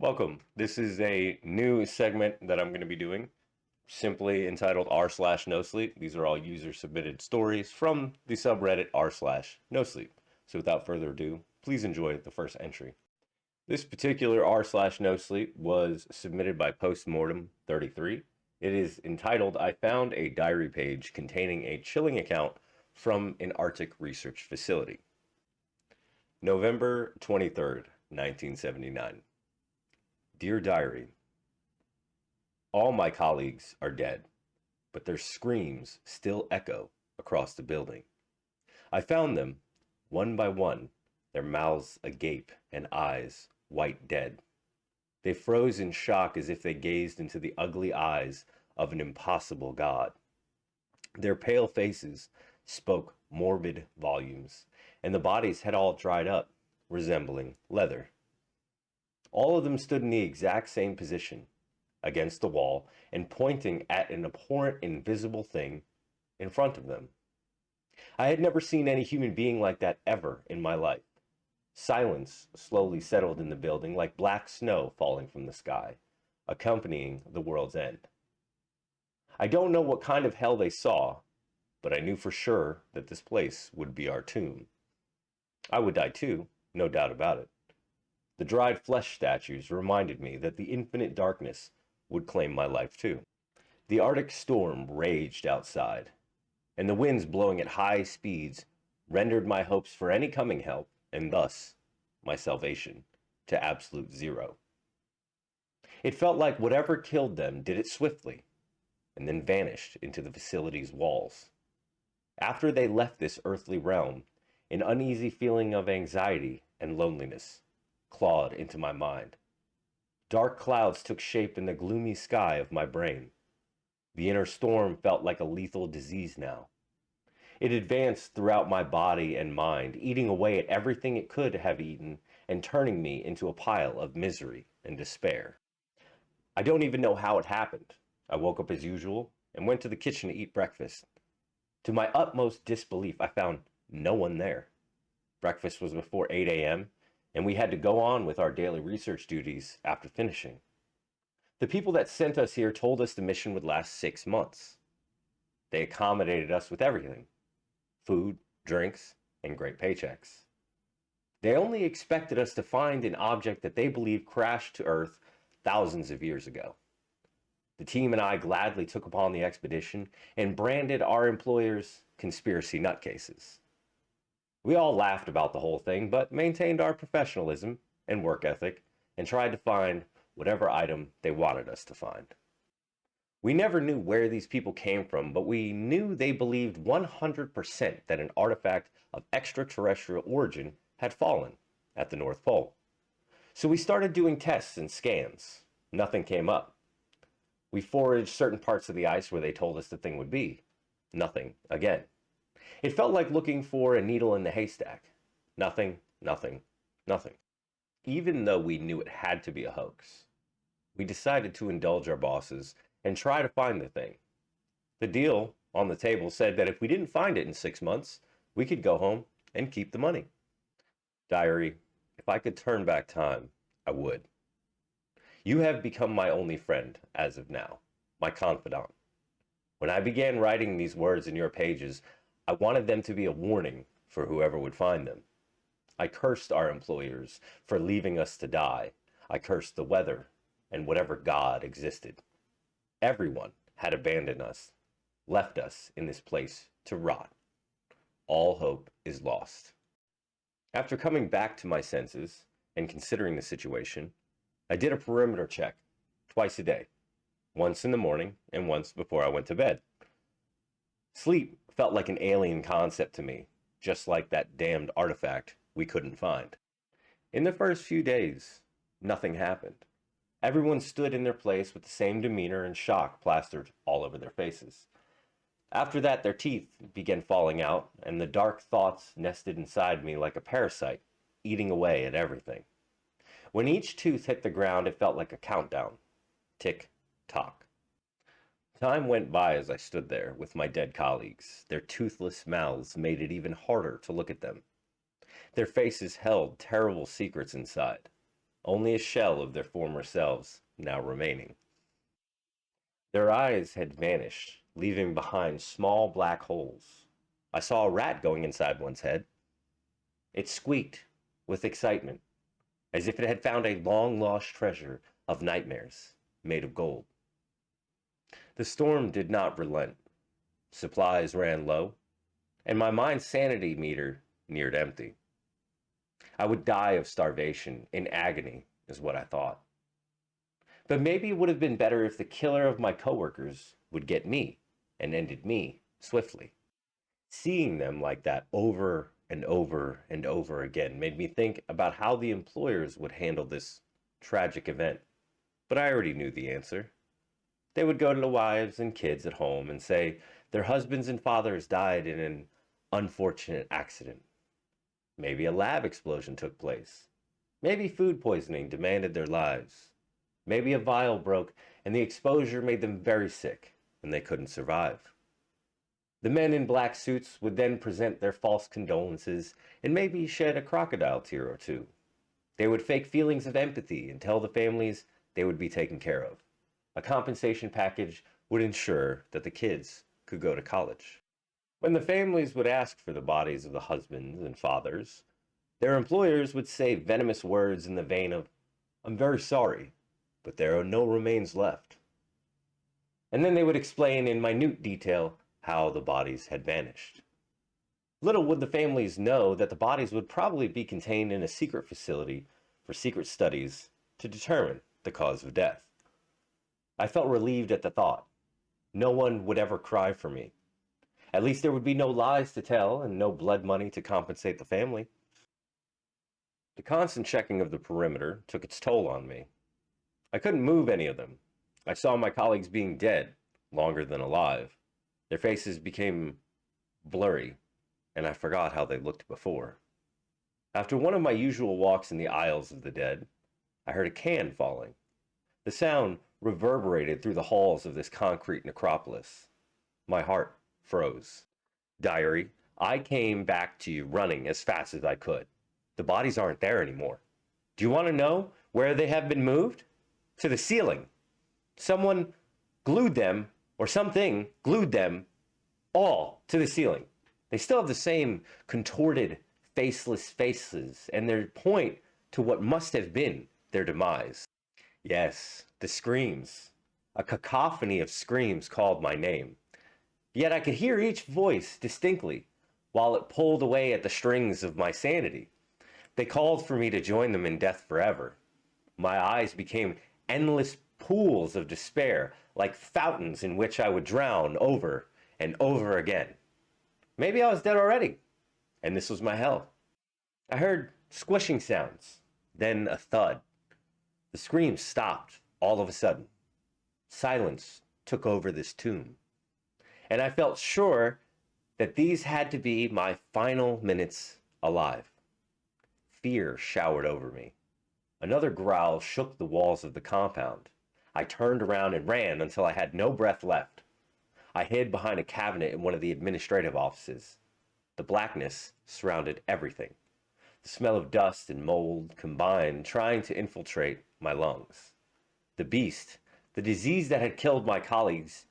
Welcome. This is a new segment that I'm going to be doing, simply entitled r/NoSleep. These are all user submitted stories from the subreddit r/NoSleep. So without further ado, please enjoy the first entry. This particular r/NoSleep was submitted by Postmortem33. It is entitled, I found a diary page containing a chilling account from an Arctic research facility. November 23rd, 1979. Dear Diary, all my colleagues are dead, but their screams still echo across the building. I found them, one by one, their mouths agape and eyes white dead. They froze in shock as if they gazed into the ugly eyes of an impossible God. Their pale faces spoke morbid volumes, and the bodies had all dried up, resembling leather. All of them stood in the exact same position, against the wall, and pointing at an abhorrent invisible thing in front of them. I had never seen any human being like that ever in my life. Silence slowly settled in the building like black snow falling from the sky, accompanying the world's end. I don't know what kind of hell they saw, but I knew for sure that this place would be our tomb. I would die too, no doubt about it. The dried flesh statues reminded me that the infinite darkness would claim my life too. The Arctic storm raged outside, and the winds blowing at high speeds rendered my hopes for any coming help, and thus my salvation, to absolute zero. It felt like whatever killed them did it swiftly, and then vanished into the facility's walls. After they left this earthly realm, an uneasy feeling of anxiety and loneliness clawed into my mind. Dark clouds took shape in the gloomy sky of my brain. The inner storm felt like a lethal disease now. It advanced throughout my body and mind, eating away at everything it could have eaten and turning me into a pile of misery and despair. I don't even know how it happened. I woke up as usual and went to the kitchen to eat breakfast. To my utmost disbelief, I found no one there. Breakfast was before 8 a.m., and we had to go on with our daily research duties after finishing. The people that sent us here told us the mission would last 6 months. They accommodated us with everything: food, drinks, and great paychecks. They only expected us to find an object that they believed crashed to Earth thousands of years ago. The team and I gladly took upon the expedition and branded our employers conspiracy nutcases. We all laughed about the whole thing, but maintained our professionalism and work ethic and tried to find whatever item they wanted us to find. We never knew where these people came from, but we knew they believed 100% that an artifact of extraterrestrial origin had fallen at the North Pole. So we started doing tests and scans. Nothing came up. We foraged certain parts of the ice where they told us the thing would be. Nothing again. It felt like looking for a needle in the haystack. Nothing, nothing, nothing. Even though we knew it had to be a hoax, we decided to indulge our bosses and try to find the thing. The deal on the table said that if we didn't find it in 6 months, we could go home and keep the money. Diary, if I could turn back time, I would. You have become my only friend as of now, my confidant. When I began writing these words in your pages, I wanted them to be a warning for whoever would find them. I cursed our employers for leaving us to die. I cursed the weather and whatever God existed. Everyone had abandoned us, left us in this place to rot. All hope is lost. After coming back to my senses and considering the situation, I did a perimeter check twice a day, once in the morning and once before I went to bed. Sleep felt like an alien concept to me, just like that damned artifact we couldn't find. In the first few days, nothing happened. Everyone stood in their place with the same demeanor and shock plastered all over their faces. After that, their teeth began falling out, and the dark thoughts nested inside me like a parasite, eating away at everything. When each tooth hit the ground, it felt like a countdown. Tick, tock. Time went by as I stood there with my dead colleagues. Their toothless mouths made it even harder to look at them. Their faces held terrible secrets inside. only a shell of their former selves now remaining. Their eyes had vanished, leaving behind small black holes. I saw a rat going inside one's head. It squeaked with excitement, as if it had found a long-lost treasure of nightmares made of gold. The storm did not relent. Supplies ran low, and my mind's sanity meter neared empty. I would die of starvation in agony, is what I thought. But maybe it would have been better if the killer of my coworkers would get me and ended me swiftly. Seeing them like that over and over and over again made me think about how the employers would handle this tragic event. But I already knew the answer. They would go to the wives and kids at home and say their husbands and fathers died in an unfortunate accident. Maybe a lab explosion took place. Maybe food poisoning demanded their lives. Maybe a vial broke and the exposure made them very sick and they couldn't survive. The men in black suits would then present their false condolences and maybe shed a crocodile tear or two. They would fake feelings of empathy and tell the families they would be taken care of. A compensation package would ensure that the kids could go to college. When the families would ask for the bodies of the husbands and fathers, their employers would say venomous words in the vein of, "I'm very sorry, but there are no remains left." And then they would explain in minute detail how the bodies had vanished. Little would the families know that the bodies would probably be contained in a secret facility for secret studies to determine the cause of death. I felt relieved at the thought. No one would ever cry for me. At least there would be no lies to tell and no blood money to compensate the family. The constant checking of the perimeter took its toll on me. I couldn't move any of them. I saw my colleagues being dead longer than alive. Their faces became blurry, and I forgot how they looked before. After one of my usual walks in the aisles of the dead, I heard a can falling. The sound reverberated through the halls of this concrete necropolis. My heart froze. Diary, I came back to you running as fast as I could. The bodies aren't there anymore. Do you want to know where they have been moved? To the ceiling. Someone glued them, or something glued them all to the ceiling. They still have the same contorted, faceless faces, and they point to what must have been their demise. Yes, the screams. A cacophony of screams called my name. Yet I could hear each voice distinctly, while it pulled away at the strings of my sanity. They called for me to join them in death forever. My eyes became endless pools of despair, like fountains in which I would drown over and over again. Maybe I was dead already, and this was my hell. I heard squishing sounds, then a thud. The screams stopped all of a sudden. Silence took over this tomb, and I felt sure that these had to be my final minutes alive. Fear showered over me. Another growl shook the walls of the compound. I turned around and ran until I had no breath left. I hid behind a cabinet in one of the administrative offices. The blackness surrounded everything. The smell of dust and mold combined, trying to infiltrate my lungs. The beast, the disease that had killed my colleagues,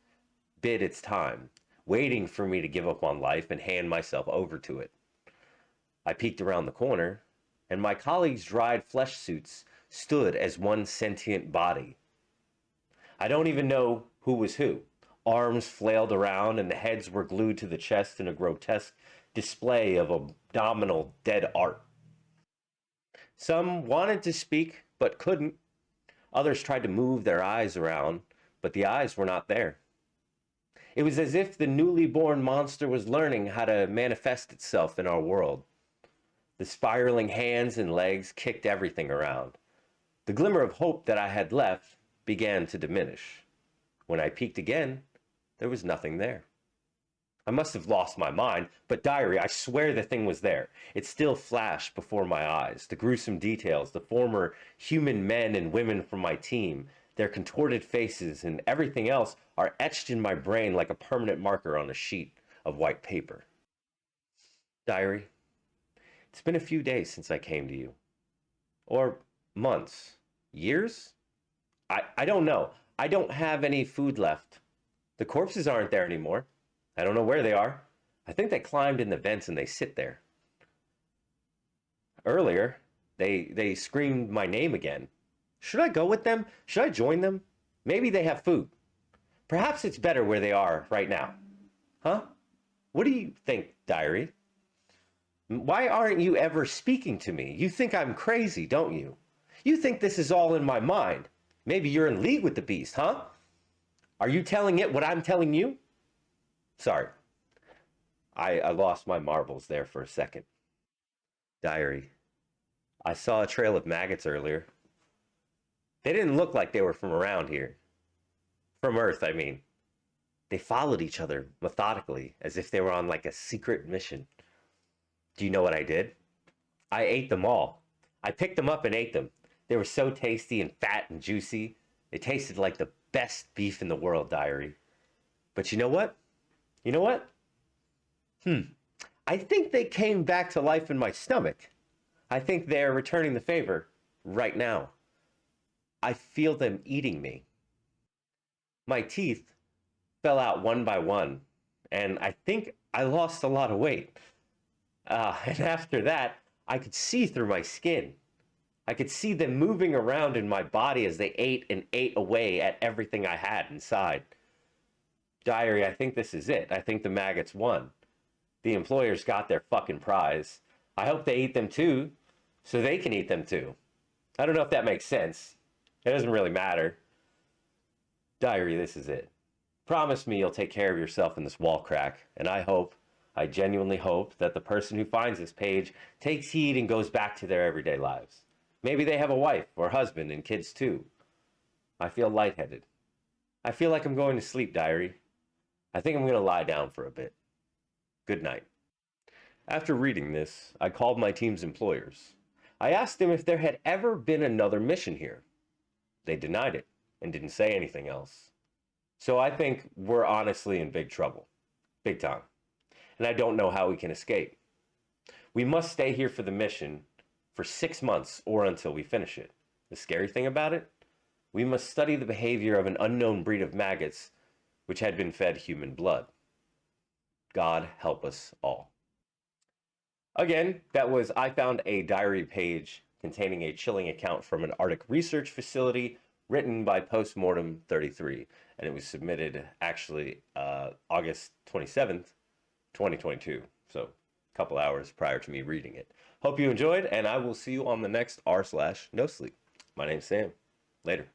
bid its time, waiting for me to give up on life and hand myself over to it. I peeked around the corner, and my colleagues' dried flesh suits stood as one sentient body. I don't even know who was who. Arms flailed around and the heads were glued to the chest in a grotesque display of abdominal dead art. Some wanted to speak but couldn't. Others tried to move their eyes around, but the eyes were not there. It was as if the newly born monster was learning how to manifest itself in our world. The spiraling hands and legs kicked everything around. The glimmer of hope that I had left began to diminish. When I peeked again, there was nothing there. I must have lost my mind, but diary, I swear the thing was there. It still flashed before my eyes. The gruesome details, the former human men and women from my team, their contorted faces and everything else are etched in my brain like a permanent marker on a sheet of white paper. Diary, it's been a few days since I came to you. Or Months? Years? I don't know. I don't have any food left. The corpses aren't there anymore. I don't know where they are. I think they climbed in the vents and they sit there. Earlier, they screamed my name again. Should I go with them? Should I join them? Maybe they have food. Perhaps it's better where they are right now. Huh? What do you think, diary? Why aren't you ever speaking to me? You think I'm crazy, don't you? You think this is all in my mind. Maybe you're in league with the beast, huh? Are you telling it what I'm telling you? Sorry. I lost my marbles there for a second. Diary. I saw a trail of maggots earlier. They didn't look like they were from around here. From Earth, I mean. They followed each other methodically, as if they were on like a secret mission. Do you know what I did? I ate them all. I picked them up and ate them. They were so tasty and fat and juicy. They tasted like the best beef in the world, diary. But you know what? You know what? I think they came back to life in my stomach. I think they're returning the favor right now. I feel them eating me. My teeth fell out one by one, and I think I lost a lot of weight. And after that, I could see through my skin. I could see them moving around in my body as they ate and ate away at everything I had inside. Diary, I think this is it. I think the maggots won. The employers got their fucking prize. I hope they eat them too, so they can eat them too. I don't know if that makes sense. It doesn't really matter. Diary, this is it. Promise me you'll take care of yourself in this wall crack, and I genuinely hope that the person who finds this page takes heed and goes back to their everyday lives. Maybe they have a wife or husband and kids too. I feel lightheaded. I feel like I'm going to sleep, diary. I think I'm going to lie down for a bit. Good night. After reading this, I called my team's employers. I asked them if there had ever been another mission here. They denied it and didn't say anything else. So I think we're honestly in big trouble. Big time. And I don't know how we can escape. We must stay here for the mission for 6 months or until we finish it. The scary thing about it? We must study the behavior of an unknown breed of maggots which had been fed human blood. God help us all. Again, that was I found a diary page containing a chilling account from an Arctic research facility written by Postmortem 33, and it was submitted actually August 27th, 2022, so a couple hours prior to me reading it. Hope you enjoyed, and I will see you on the next r/NoSleep. My name's Sam. Later.